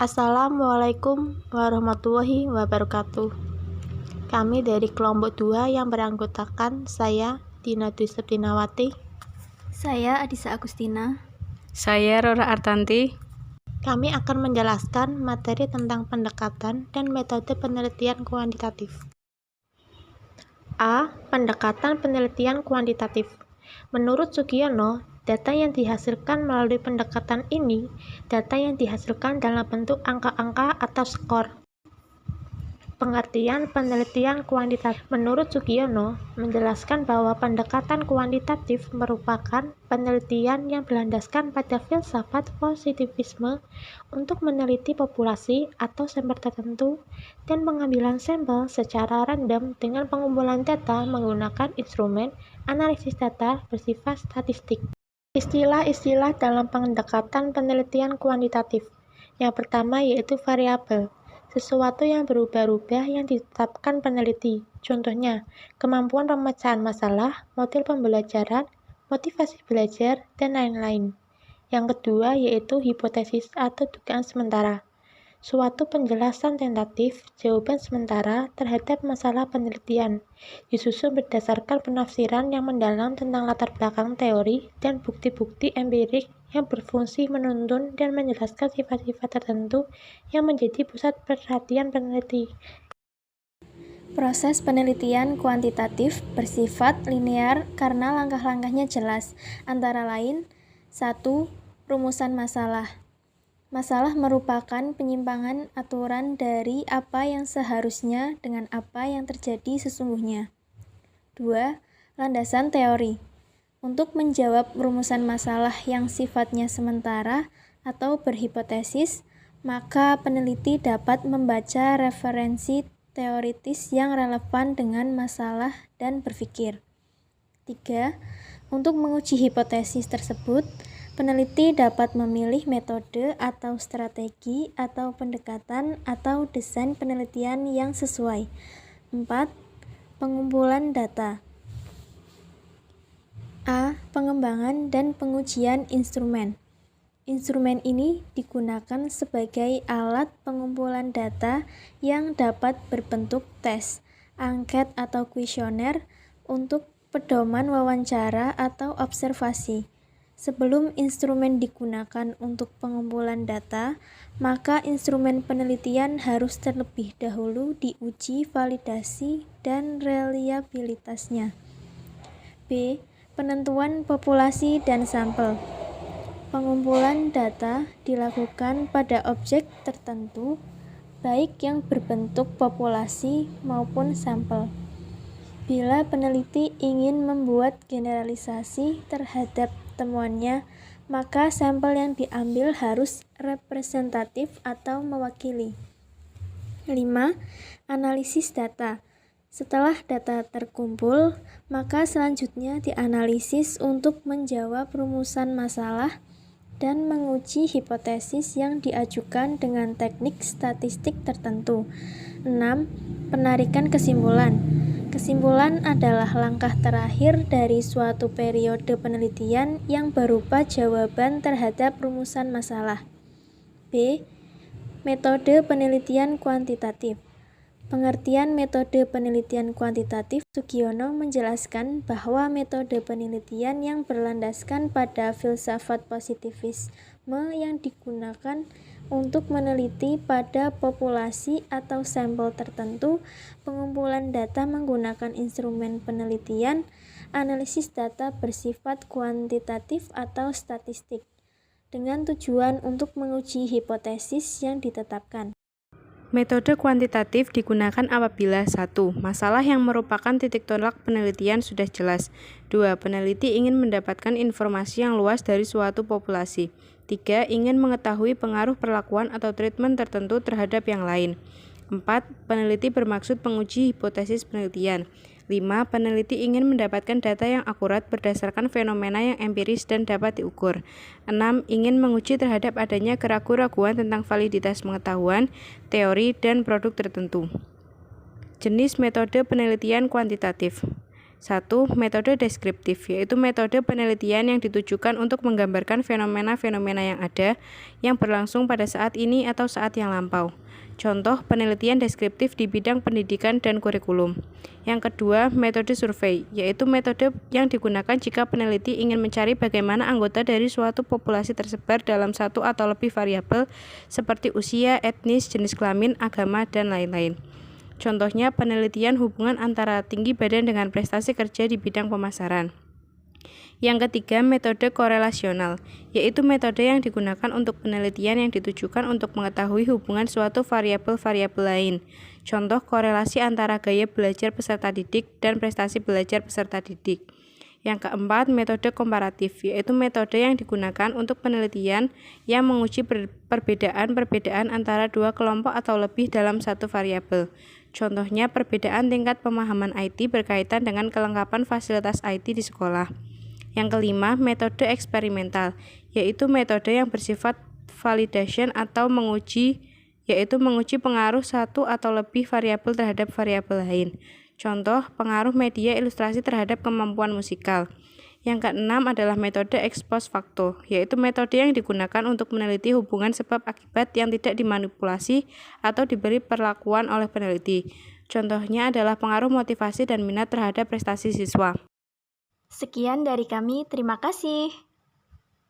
Assalamualaikum warahmatullahi wabarakatuh. Kami dari kelompok 2 yang beranggotakan saya, Dina Dwi Septinawati. Saya Adisa Agustina. Saya Rora Artanti. Kami akan menjelaskan materi tentang pendekatan dan metode penelitian kuantitatif. A. Pendekatan penelitian kuantitatif. Menurut Sugiono, data yang dihasilkan melalui pendekatan ini, data yang dihasilkan dalam bentuk angka-angka atau skor. Pengertian penelitian kuantitatif. Menurut Sugiono, menjelaskan bahwa pendekatan kuantitatif merupakan penelitian yang berlandaskan pada filsafat positivisme untuk meneliti populasi atau sampel tertentu dan pengambilan sampel secara random dengan pengumpulan data menggunakan instrumen analisis data bersifat statistik. Istilah-istilah dalam pendekatan penelitian kuantitatif. Yang pertama yaitu variabel. Sesuatu yang berubah-ubah yang ditetapkan peneliti. Contohnya, kemampuan pemecahan masalah, model pembelajaran, motivasi belajar, dan lain-lain. Yang kedua yaitu hipotesis atau dugaan sementara. Suatu penjelasan tentatif, jawaban sementara terhadap masalah penelitian, disusun berdasarkan penafsiran yang mendalam tentang latar belakang teori dan bukti-bukti empirik yang berfungsi menuntun dan menjelaskan sifat-sifat tertentu yang menjadi pusat perhatian peneliti. Proses penelitian kuantitatif bersifat linear karena langkah-langkahnya jelas, antara lain 1. Rumusan masalah. Masalah merupakan penyimpangan aturan dari apa yang seharusnya dengan apa yang terjadi sesungguhnya. 2. Landasan teori. Untuk menjawab rumusan masalah yang sifatnya sementara atau berhipotesis, maka peneliti dapat membaca referensi teoritis yang relevan dengan masalah dan berpikir. 3. Untuk menguji hipotesis tersebut, peneliti dapat memilih metode atau strategi atau pendekatan atau desain penelitian yang sesuai. 4. Pengumpulan data. A. Pengembangan dan pengujian instrumen. Instrumen ini digunakan sebagai alat pengumpulan data yang dapat berbentuk tes, angket atau kuesioner untuk pedoman wawancara atau observasi. Sebelum instrumen digunakan untuk pengumpulan data, maka instrumen penelitian harus terlebih dahulu diuji validasi dan reliabilitasnya. B. Penentuan populasi dan sampel. Pengumpulan data dilakukan pada objek tertentu, baik yang berbentuk populasi maupun sampel. Bila peneliti ingin membuat generalisasi terhadap temuannya, maka sampel yang diambil harus representatif atau mewakili. 5. Analisis data. Setelah data terkumpul, maka selanjutnya dianalisis untuk menjawab rumusan masalah dan menguji hipotesis yang diajukan dengan teknik statistik tertentu. 6. Penarikan kesimpulan. Kesimpulan adalah langkah terakhir dari suatu periode penelitian yang berupa jawaban terhadap rumusan masalah. B. Metode penelitian kuantitatif. Pengertian metode penelitian kuantitatif. Sugiono menjelaskan bahwa metode penelitian yang berlandaskan pada filsafat positivisme yang digunakan untuk meneliti pada populasi atau sampel tertentu, pengumpulan data menggunakan instrumen penelitian, analisis data bersifat kuantitatif atau statistik, dengan tujuan untuk menguji hipotesis yang ditetapkan. Metode kuantitatif digunakan apabila 1. Masalah yang merupakan titik tolak penelitian sudah jelas. 2. Peneliti ingin mendapatkan informasi yang luas dari suatu populasi. 3. Ingin mengetahui pengaruh perlakuan atau treatment tertentu terhadap yang lain. 4. Peneliti bermaksud menguji hipotesis penelitian. 5. Peneliti ingin mendapatkan data yang akurat berdasarkan fenomena yang empiris dan dapat diukur. 6. Ingin menguji terhadap adanya keraguan-raguan tentang validitas pengetahuan, teori, dan produk tertentu. Jenis metode penelitian kuantitatif. 1. Metode deskriptif, yaitu metode penelitian yang ditujukan untuk menggambarkan fenomena-fenomena yang ada, yang berlangsung pada saat ini atau saat yang lampau. Contoh penelitian deskriptif di bidang pendidikan dan kurikulum. Yang kedua, metode survei, yaitu metode yang digunakan jika peneliti ingin mencari bagaimana anggota dari suatu populasi tersebar dalam satu atau lebih variabel seperti usia, etnis, jenis kelamin, agama, dan lain-lain. Contohnya penelitian hubungan antara tinggi badan dengan prestasi kerja di bidang pemasaran. Yang ketiga, metode korelasional, yaitu metode yang digunakan untuk penelitian yang ditujukan untuk mengetahui hubungan suatu variabel-variabel lain. Contoh korelasi antara gaya belajar peserta didik dan prestasi belajar peserta didik. Yang keempat, metode komparatif, yaitu metode yang digunakan untuk penelitian yang menguji perbedaan-perbedaan antara dua kelompok atau lebih dalam satu variabel. Contohnya perbedaan tingkat pemahaman IT berkaitan dengan kelengkapan fasilitas IT di sekolah. Yang kelima, metode eksperimental, yaitu metode yang bersifat validation atau menguji pengaruh satu atau lebih variabel terhadap variabel lain. Contoh, pengaruh media ilustrasi terhadap kemampuan musikal. Yang keenam adalah metode ex post facto, yaitu metode yang digunakan untuk meneliti hubungan sebab akibat yang tidak dimanipulasi atau diberi perlakuan oleh peneliti. Contohnya adalah pengaruh motivasi dan minat terhadap prestasi siswa. Sekian dari kami, terima kasih.